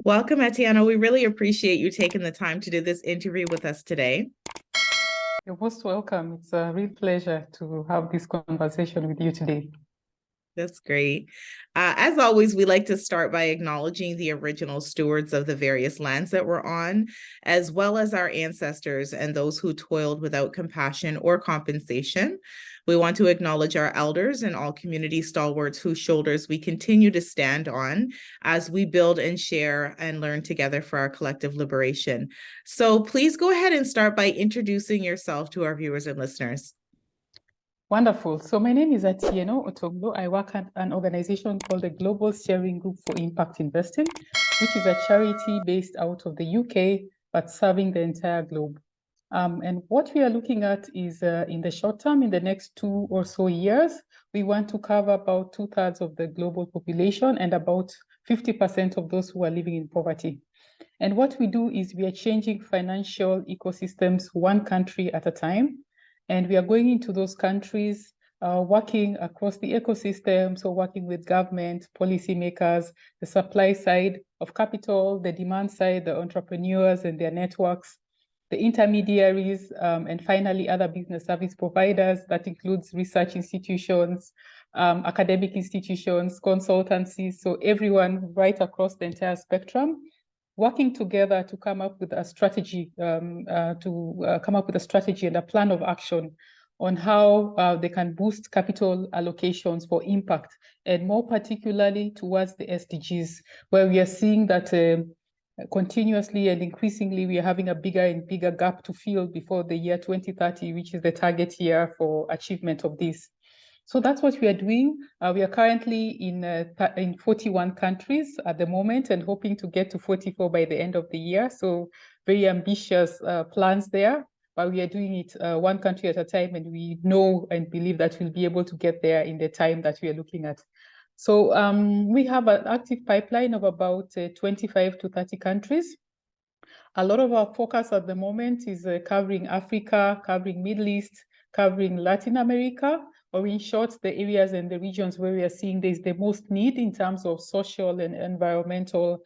Welcome, Atieno. We really appreciate you taking the time to do this interview with us today. You're most welcome. It's a real pleasure to have this conversation with you today. That's great. As always, we like to start by acknowledging the original stewards of the various lands that we're on, as well as our ancestors and those who toiled without compassion or compensation. We want to acknowledge our elders and all community stalwarts whose shoulders we continue to stand on as we build and share and learn together for our collective liberation. So please go ahead and start by introducing yourself to our viewers and listeners. Wonderful. So my name is Atieno Otonglo. I work at an organization called the Global Steering Group for Impact Investing, which is a charity based out of the UK, but serving the entire globe. And what we are looking at is in the short term, in the next 2 or so years, we want to cover about 2/3 of the global population and about 50% of those who are living in poverty. And what we do is we are changing financial ecosystems one country at a time. And we are going into those countries, working across the ecosystem, so working with government, policymakers, the supply side of capital, the demand side, the entrepreneurs and their networks, the intermediaries, and finally other business service providers. That includes research institutions, academic institutions, consultancies, so everyone right across the entire spectrum, working together to come up with a strategy, and a plan of action on how they can boost capital allocations for impact, and more particularly towards the SDGs, where we are seeing that continuously and increasingly we are having a bigger and bigger gap to fill before the year 2030, which is the target year for achievement of this. So that's what we are doing. We are currently in 41 countries at the moment and hoping to get to 44 by the end of the year. So very ambitious plans there, but we are doing it one country at a time, and we know and believe that we'll be able to get there in the time that we are looking at. So we have an active pipeline of about 25 to 30 countries. A lot of our focus at the moment is covering Africa, covering Middle East, covering Latin America, or in short, the areas and the regions where we are seeing there's the most need in terms of social and environmental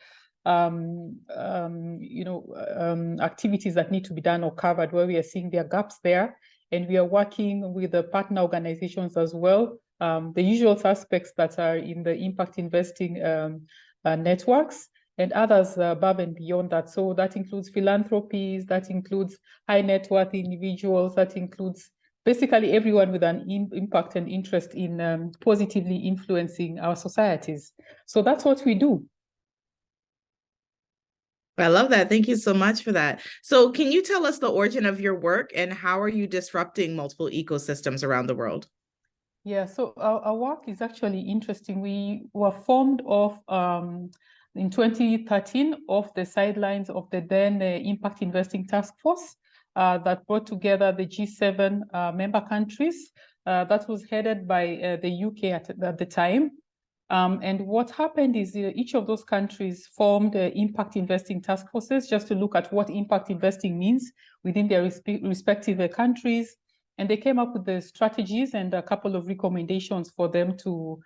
activities that need to be done or covered, where we are seeing there are gaps there. And we are working with the partner organizations as well, the usual suspects that are in the impact investing networks, and others above and beyond that. So that includes philanthropies, that includes high net worth individuals, that includes basically everyone with an impact and interest in positively influencing our societies. So that's what we do. I love that. Thank you so much for that. So can you tell us the origin of your work and how are you disrupting multiple ecosystems around the world? Yeah, so our work is actually interesting. We were formed of in 2013 off the sidelines of the then Impact Investing Task Force that brought together the G7 member countries. That was headed by the UK at the time. And what happened is each of those countries formed impact investing task forces just to look at what impact investing means within their respective countries. And they came up with the strategies and a couple of recommendations for them to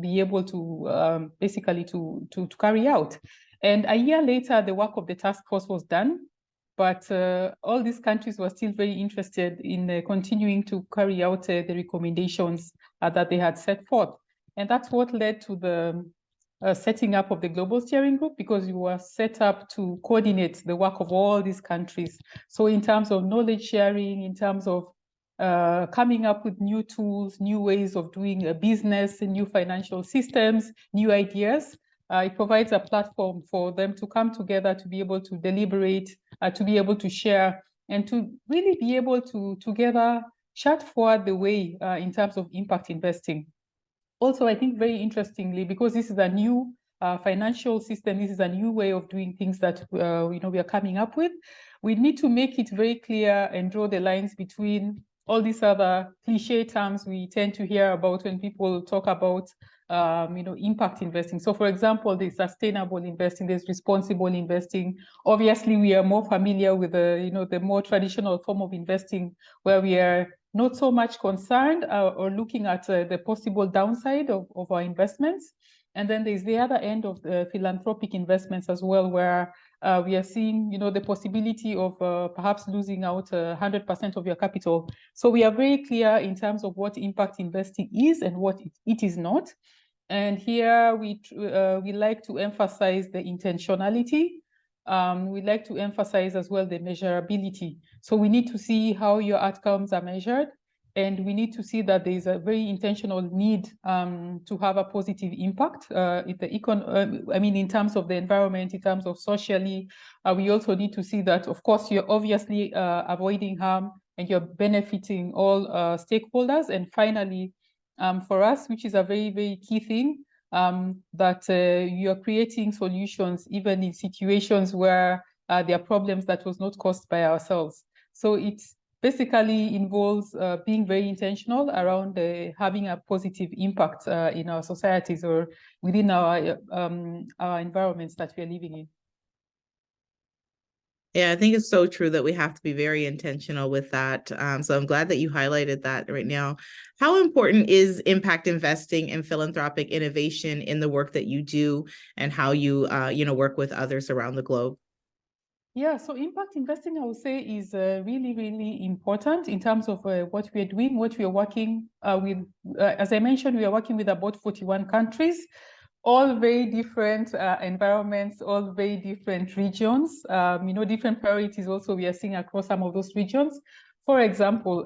be able to basically to carry out. And a year later, the work of the task force was done, but all these countries were still very interested in continuing to carry out the recommendations that they had set forth. And that's what led to the setting up of the Global Steering Group, because we were set up to coordinate the work of all these countries. So in terms of knowledge sharing, in terms of coming up with new tools, new ways of doing a business, new financial systems, new ideas, it provides a platform for them to come together, to be able to deliberate, to be able to share, and to really be able to together chart forward the way in terms of impact investing. Also, I think very interestingly, because this is a new financial system, this is a new way of doing things that we are coming up with, we need to make it very clear and draw the lines between all these other cliche terms we tend to hear about when people talk about impact investing. So for example, there's sustainable investing, there's responsible investing. Obviously, we are more familiar with the more traditional form of investing, where we are not so much concerned or looking at the possible downside of our investments. And then there's the other end of the philanthropic investments as well, where we are seeing, the possibility of perhaps losing out 100% of your capital. So we are very clear in terms of what impact investing is and what it is not. And here we like to emphasize the intentionality. We like to emphasize as well the measurability. So we need to see how your outcomes are measured, and we need to see that there is a very intentional need to have a positive impact in terms of the environment, in terms of socially. We also need to see that, of course, you're obviously avoiding harm and you're benefiting all stakeholders. And finally, for us, which is a very, very key thing, that you're creating solutions even in situations where there are problems that was not caused by ourselves. So it basically involves being very intentional around having a positive impact in our societies or within our environments that we are living in. Yeah, I think it's so true that we have to be very intentional with that. So I'm glad that you highlighted that right now. How important is impact investing and philanthropic innovation in the work that you do and how you, work with others around the globe? Yeah, so impact investing, I would say, is really, really important in terms of what we are doing, what we are working with. As I mentioned, we are working with about 41 countries, all very different environments, all very different regions, different priorities also we are seeing across some of those regions. For example,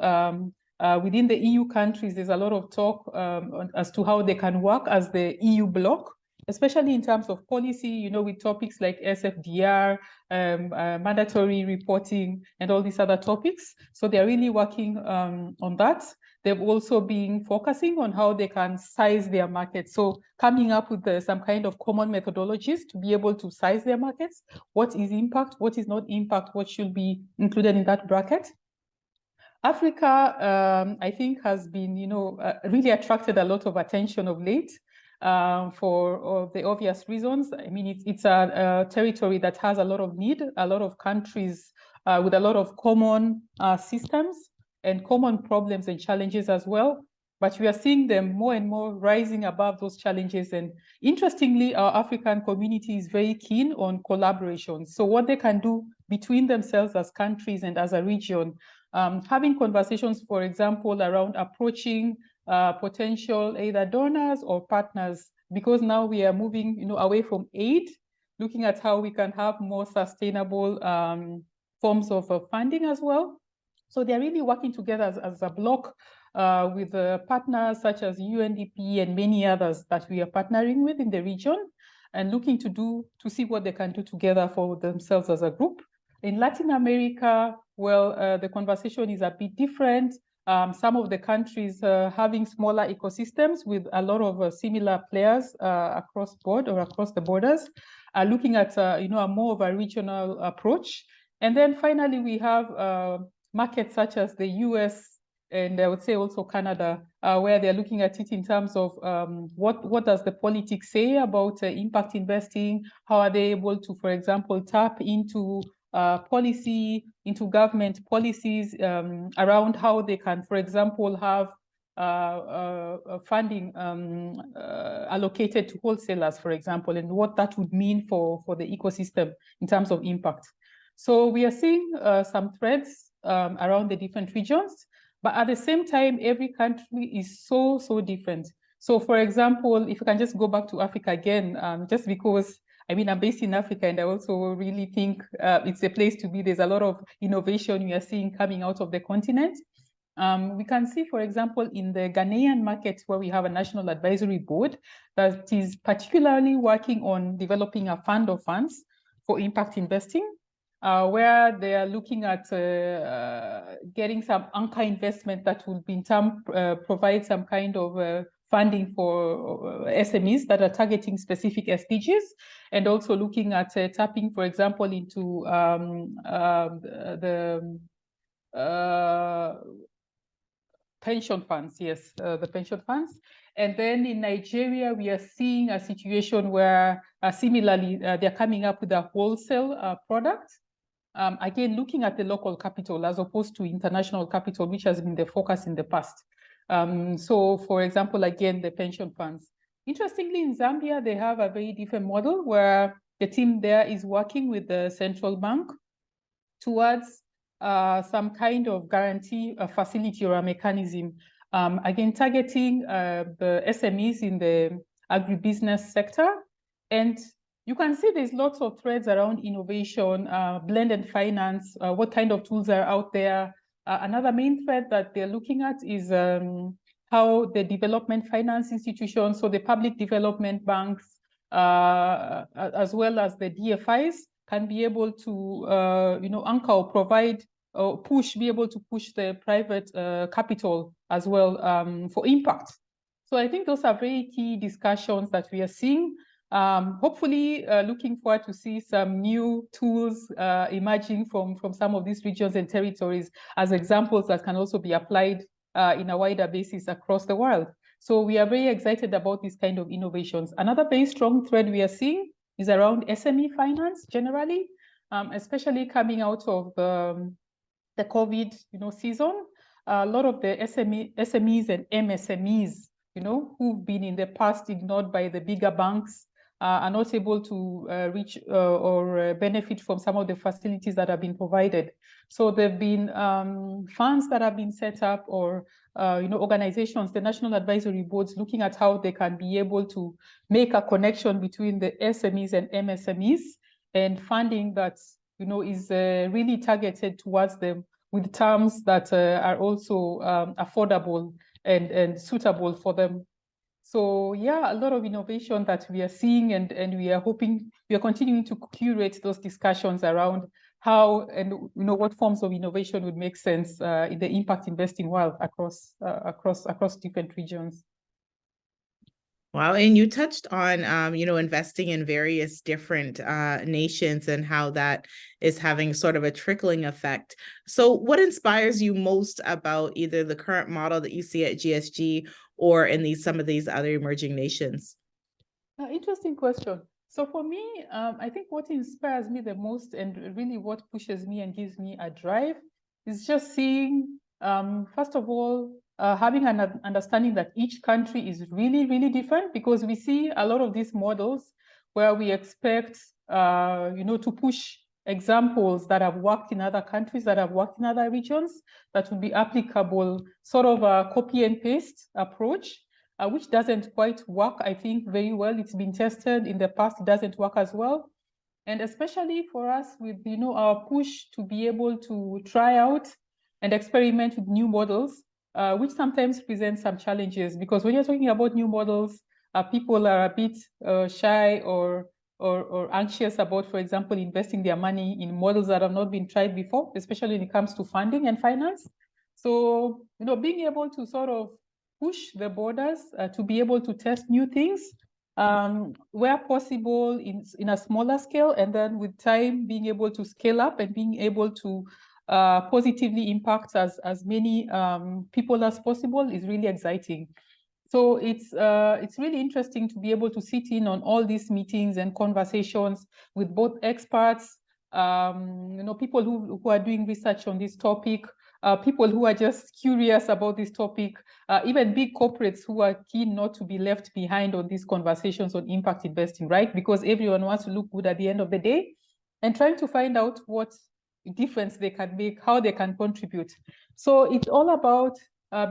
within the EU countries, there's a lot of talk as to how they can work as the EU bloc, especially in terms of policy, with topics like SFDR, mandatory reporting, and all these other topics. So they're really working on that. They've also been focusing on how they can size their markets. So coming up with some kind of common methodologies to be able to size their markets. What is impact? What is not impact? What should be included in that bracket? Africa, I think, has been, really attracted a lot of attention of late. For the obvious reasons. I mean, it's a territory that has a lot of need, a lot of countries with a lot of common systems and common problems and challenges as well. But we are seeing them more and more rising above those challenges. And interestingly, our African community is very keen on collaboration. So what they can do between themselves as countries and as a region, having conversations, for example, around approaching potential either donors or partners, because now we are moving, away from aid, looking at how we can have more sustainable forms of funding as well. So they're really working together as a bloc with partners such as UNDP and many others that we are partnering with in the region and looking to see what they can do together for themselves as a group. In Latin America, well, the conversation is a bit different. Some of the countries having smaller ecosystems with a lot of similar players across the borders are looking at a more of a regional approach. And then finally, we have markets such as the US and I would say also Canada, where they're looking at it in terms of what does the politics say about impact investing? How are they able to, for example, tap into policy, into government policies around how they can, for example, have funding allocated to wholesalers, for example, and what that would mean for the ecosystem in terms of impact. So we are seeing some threads around the different regions, but at the same time, every country is so different. So for example, if you can just go back to Africa again, just because I'm based in Africa, and I also really think it's a place to be. There's a lot of innovation we are seeing coming out of the continent. We can see, for example, in the Ghanaian market, where we have a national advisory board that is particularly working on developing a fund of funds for impact investing, where they are looking at getting some anchor investment that will in turn provide some kind of funding for SMEs that are targeting specific SDGs, and also looking at tapping, for example, into the pension funds, yes, the pension funds. And then in Nigeria, we are seeing a situation where similarly, they're coming up with a wholesale product again, looking at the local capital as opposed to international capital, which has been the focus in the past. So, for example, again, the pension funds. Interestingly, in Zambia, they have a very different model where the team there is working with the central bank towards some kind of guarantee, a facility or a mechanism. Again, targeting the SMEs in the agribusiness sector. And you can see there's lots of threads around innovation, blended finance, what kind of tools are out there. Another main thread that they're looking at is how the development finance institutions, so the public development banks, as well as the DFIs, can be able to, anchor or provide or be able to push the private capital as well for impact. So I think those are very key discussions that we are seeing. Hopefully, looking forward to see some new tools emerging from some of these regions and territories as examples that can also be applied in a wider basis across the world. So we are very excited about these kind of innovations. Another very strong thread we are seeing is around SME finance generally, especially coming out of the COVID season. A lot of the SMEs and MSMEs, who've been in the past ignored by the bigger banks, are not able to reach or benefit from some of the facilities that have been provided. So there have been funds that have been set up, or organizations, the national advisory boards, looking at how they can be able to make a connection between the SMEs and MSMEs, and funding that is really targeted towards them with terms that are also affordable and suitable for them. So yeah, a lot of innovation that we are seeing, and we are continuing to curate those discussions around how and what forms of innovation would make sense in the impact investing world across different regions. Wow, and you touched on investing in various different nations and how that is having sort of a trickling effect. So what inspires you most about either the current model that you see at GSG or in some of these other emerging nations? Interesting question. So for me, I think what inspires me the most, and really what pushes me and gives me a drive, is just seeing, first of all, having an understanding that each country is really, really different, because we see a lot of these models where we expect, to push examples that have worked in other countries, that have worked in other regions, that would be applicable, sort of a copy and paste approach. Which doesn't quite work, I think, very well. It's been tested in the past, it doesn't work as well. And especially for us with, our push to be able to try out and experiment with new models, which sometimes presents some challenges, because when you're talking about new models, people are a bit shy or anxious about, for example, investing their money in models that have not been tried before, especially when it comes to funding and finance. So, being able to sort of push the borders to be able to test new things where possible in a smaller scale, and then with time being able to scale up and being able to positively impact as many people as possible is really exciting. So it's really interesting to be able to sit in on all these meetings and conversations with both experts, people who are doing research on this topic, people who are just curious about this topic, even big corporates who are keen not to be left behind on these conversations on impact investing, right? Because everyone wants to look good at the end of the day, and trying to find out what difference they can make, how they can contribute. So it's all about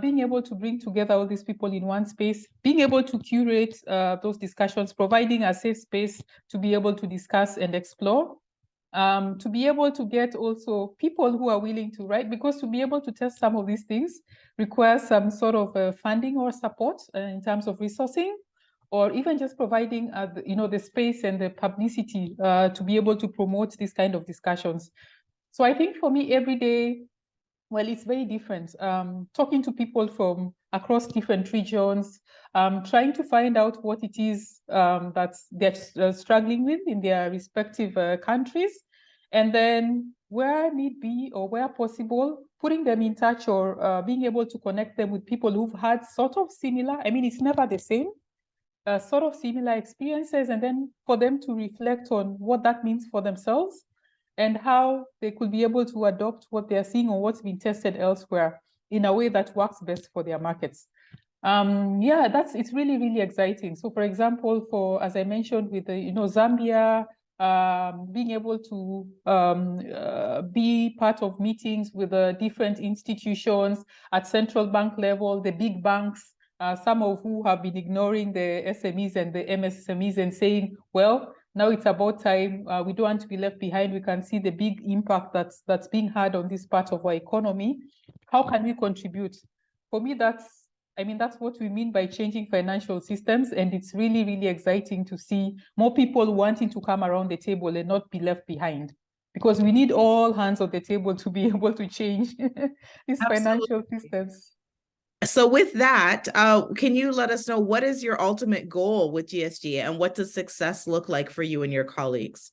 being able to bring together all these people in one space, being able to curate those discussions, providing a safe space to be able to discuss and explore. To be able to get also people who are willing to, right? Because to be able to test some of these things requires some sort of funding or support in terms of resourcing, or even just providing, the space and the publicity to be able to promote these kind of discussions. So I think for me, every day, well, it's very different. Talking to people from across different regions, trying to find out what it is that they're struggling with in their respective countries, and then where need be or where possible, putting them in touch or being able to connect them with people who've had sort of similar, I mean, it's never the same, sort of similar experiences, and then for them to reflect on what that means for themselves. and how they could be able to adopt what they're seeing or what's been tested elsewhere in a way that works best for their markets. Yeah, it's really, really exciting. So for example, as I mentioned with the, Zambia, being able to be part of meetings with the different institutions at central bank level, the big banks, some of who have been ignoring the SMEs and the MSMEs and saying, well, now it's about time. We don't want to be left behind. We can see the big impact that's being had on this part of our economy. How can we contribute? For me, that's what we mean by changing financial systems. And it's really, really exciting to see more people wanting to come around the table and not be left behind. Because we need all hands on the table to be able to change these financial systems. So with that, can you let us know what is your ultimate goal with GSG and what does success look like for you and your colleagues?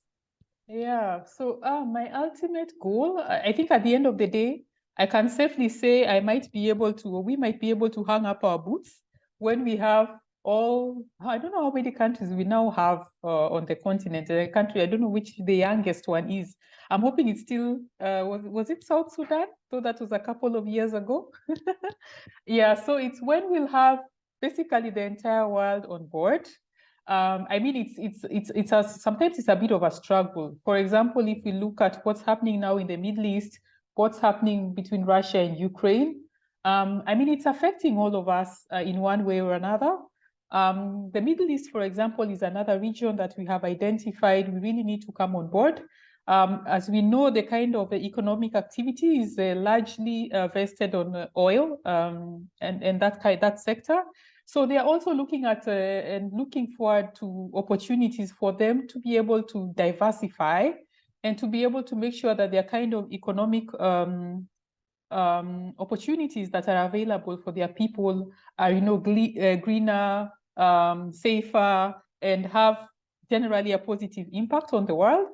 Yeah, so my ultimate goal, I think at the end of the day, I can safely say we might be able to hang up our boots when we have I don't know how many countries we now have on the continent. The country, I don't know which the youngest one is. I'm hoping it's still, was it South Sudan? So that was a couple of years ago. Yeah, so it's when we'll have basically the entire world on board. Sometimes it's a bit of a struggle. For example, if we look at what's happening now in the Middle East, what's happening between Russia and Ukraine, it's affecting all of us in one way or another. The Middle East, for example, is another region that we have identified. We really need to come on board. As we know, the kind of economic activity is largely vested on oil and that sector. So they are also looking at and looking forward to opportunities for them to be able to diversify and to be able to make sure that there are kind of economic opportunities that are available for their people are, greener, safer, and have generally a positive impact on the world.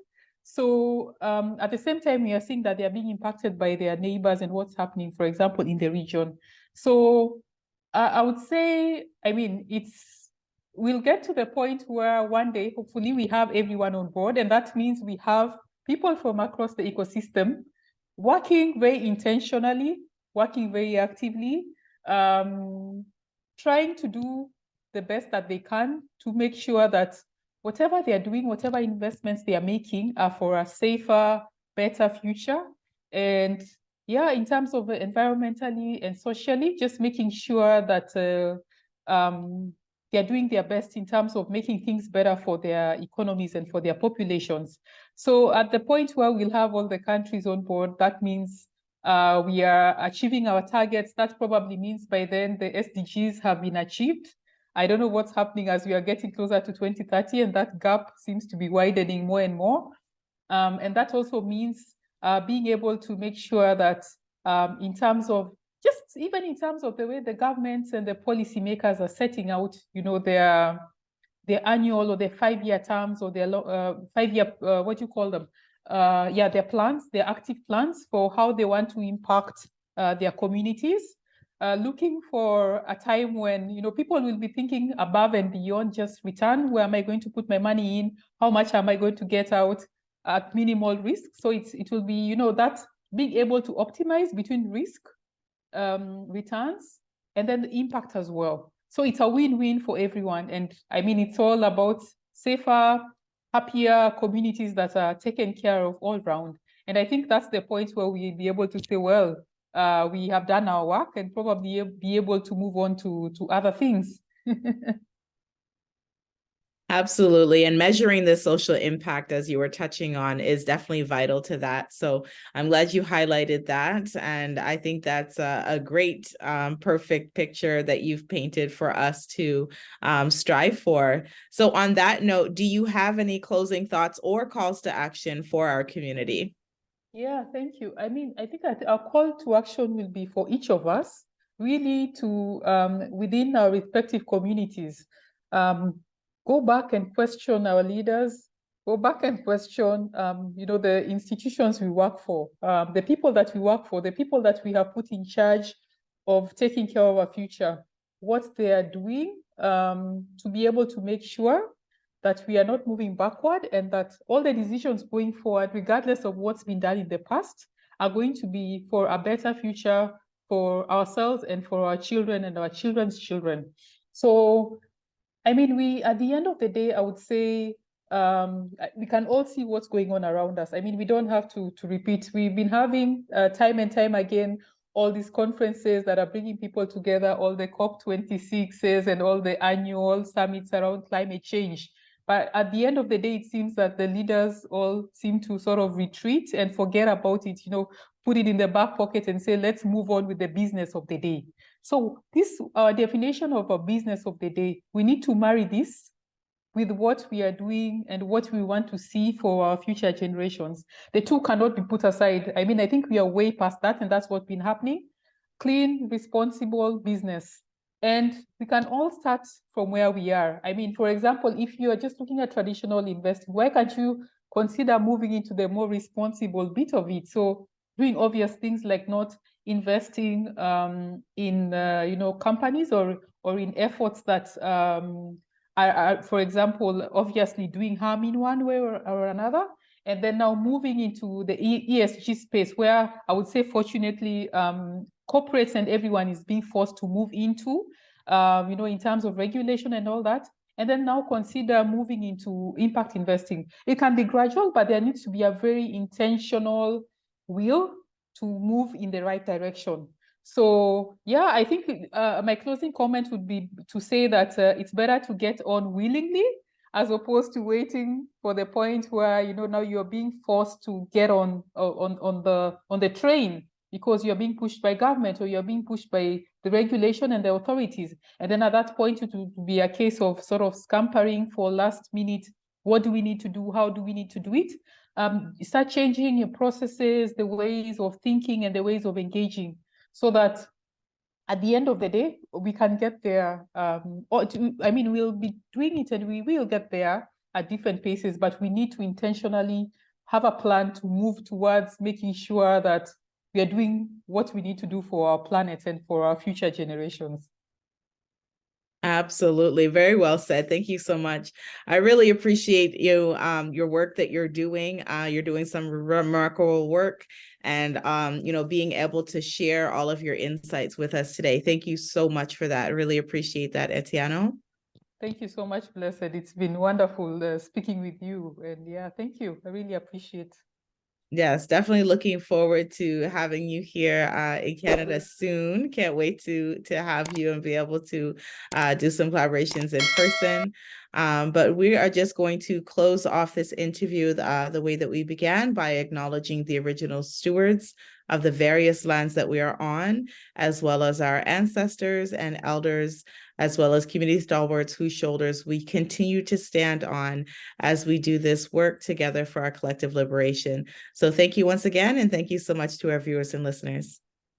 So at the same time, we are seeing that they are being impacted by their neighbors and what's happening, for example, in the region. So I would say, we'll get to the point where one day, hopefully, we have everyone on board. And that means we have people from across the ecosystem working very intentionally, working very actively, trying to do the best that they can to make sure that whatever they are doing, whatever investments they are making are for a safer, better future. And yeah, in terms of environmentally and socially, just making sure that they're doing their best in terms of making things better for their economies and for their populations. So at the point where we'll have all the countries on board, that means we are achieving our targets. That probably means by then the SDGs have been achieved. I don't know what's happening as we are getting closer to 2030, and that gap seems to be widening more and more. And that also means being able to make sure that in terms of the way the governments and the policymakers are setting out, their annual or their 5-year terms or their 5-year, what do you call them? Their plans, their active plans for how they want to impact their communities. Looking for a time when, people will be thinking above and beyond just return. Where am I going to put my money in? How much am I going to get out at minimal risk? So it will be, that being able to optimize between risk, returns, and then the impact as well. So it's a win-win for everyone. And it's all about safer, happier communities that are taken care of all round. And I think that's the point where we'll be able to say, well, we have done our work and probably be able to move on to other things. Absolutely. And measuring the social impact, as you were touching on, is definitely vital to that. So I'm glad you highlighted that. And I think that's a great, perfect picture that you've painted for us to strive for. So on that note, do you have any closing thoughts or calls to action for our community? Yeah, thank you. I think that our call to action will be for each of us really to, within our respective communities, go back and question our leaders, go back and question, the institutions we work for, the people that we work for, the people that we have put in charge of taking care of our future, what they are doing to be able to make sure that we are not moving backward, and that all the decisions going forward, regardless of what's been done in the past, are going to be for a better future for ourselves and for our children and our children's children. So, I mean, at the end of the day, I would say we can all see what's going on around us. I mean, we don't have to repeat. We've been having time and time again all these conferences that are bringing people together, all the COP26s and all the annual summits around climate change. But at the end of the day, it seems that the leaders all seem to sort of retreat and forget about it, put it in the back pocket and say, let's move on with the business of the day. So this definition of a business of the day, we need to marry this with what we are doing and what we want to see for our future generations. The two cannot be put aside. I mean, I think we are way past that, and that's what's been happening. Clean, responsible business. And we can all start from where we are. I mean, for example, if you are just looking at traditional investing, why can't you consider moving into the more responsible bit of it? So doing obvious things like not investing in companies or in efforts that are, for example, obviously doing harm in one way or another. And then now moving into the ESG space, where I would say, fortunately, corporates and everyone is being forced to move into, in terms of regulation and all that. And then now consider moving into impact investing. It can be gradual, but there needs to be a very intentional will to move in the right direction. So yeah, I think my closing comment would be to say that it's better to get on willingly as opposed to waiting for the point where now you're being forced to get on the train because you're being pushed by government or you're being pushed by the regulation and the authorities. And then at that point, it would be a case of sort of scampering for last minute. What do we need to do? How do we need to do it? Start changing your processes, the ways of thinking and the ways of engaging, so that at the end of the day, we can get there. We'll be doing it and we will get there at different paces, but we need to intentionally have a plan to move towards making sure that we are doing what we need to do for our planet and for our future generations. Absolutely. Very well said. Thank you so much. I really appreciate you, your work that you're doing. You're doing some remarkable work and, being able to share all of your insights with us today. Thank you so much for that. I really appreciate that, Atieno. Thank you so much, Blessed. It's been wonderful speaking with you. And yeah, thank you. I really appreciate. Yes, definitely looking forward to having you here in Canada soon. Can't wait to have you and be able to do some collaborations in person. But we are just going to close off this interview the way that we began, by acknowledging the original stewards of the various lands that we are on, as well as our ancestors and elders, as well as community stalwarts whose shoulders we continue to stand on as we do this work together for our collective liberation. So thank you once again, and thank you so much to our viewers and listeners.